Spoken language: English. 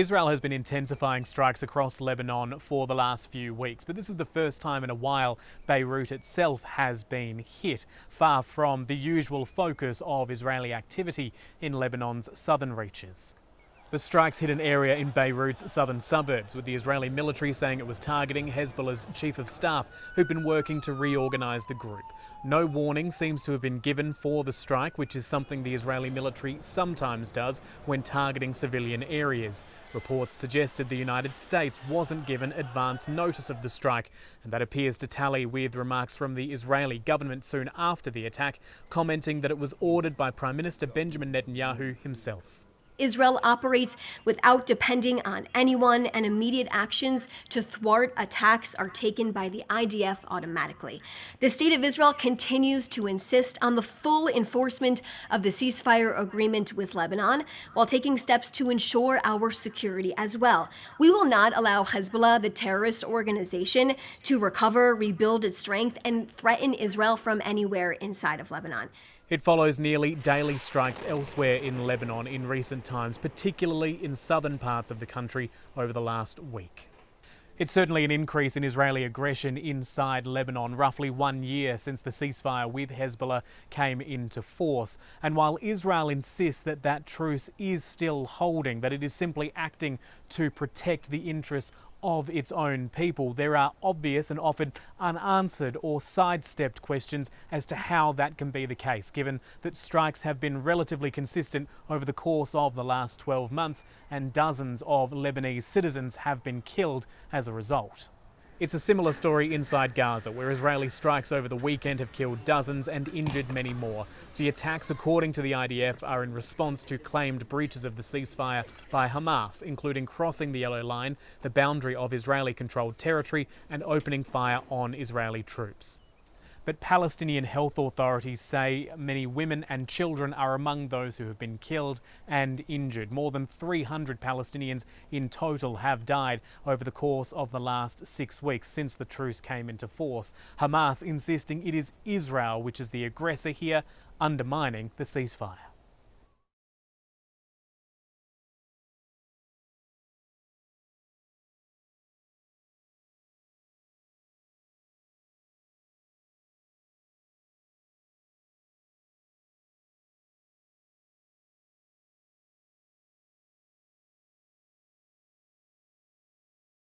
Israel has been intensifying strikes across Lebanon for the last few weeks, but this is the first time in a while Beirut itself has been hit, far from the usual focus of Israeli activity in Lebanon's southern reaches. The strikes hit an area in Beirut's southern suburbs, with the Israeli military saying it was targeting Hezbollah's chief of staff, who'd been working to reorganise the group. No warning seems to have been given for the strike, which is something the Israeli military sometimes does when targeting civilian areas. Reports suggested the United States wasn't given advance notice of the strike, and that appears to tally with remarks from the Israeli government soon after the attack, commenting that it was ordered by Prime Minister Benjamin Netanyahu himself. Israel operates without depending on anyone, and immediate actions to thwart attacks are taken by the IDF automatically. The State of Israel continues to insist on the full enforcement of the ceasefire agreement with Lebanon, while taking steps to ensure our security as well. We will not allow Hezbollah, the terrorist organization, to recover, rebuild its strength, and threaten Israel from anywhere inside of Lebanon. It follows nearly daily strikes elsewhere in Lebanon in recent times, particularly in southern parts of the country over the last week. It's certainly an increase in Israeli aggression inside Lebanon, roughly 1 year since the ceasefire with Hezbollah came into force. And while Israel insists that that truce is still holding, that it is simply acting to protect the interests of its own people, there are obvious and often unanswered or sidestepped questions as to how that can be the case, given that strikes have been relatively consistent over the course of the last 12 months and dozens of Lebanese citizens have been killed as a result. It's a similar story inside Gaza, where Israeli strikes over the weekend have killed dozens and injured many more. The attacks, according to the IDF, are in response to claimed breaches of the ceasefire by Hamas, including crossing the yellow line, the boundary of Israeli-controlled territory, and opening fire on Israeli troops. But Palestinian health authorities say many women and children are among those who have been killed and injured. More than 300 Palestinians in total have died over the course of the last 6 weeks since the truce came into force. Hamas insisting it is Israel which is the aggressor here, undermining the ceasefire.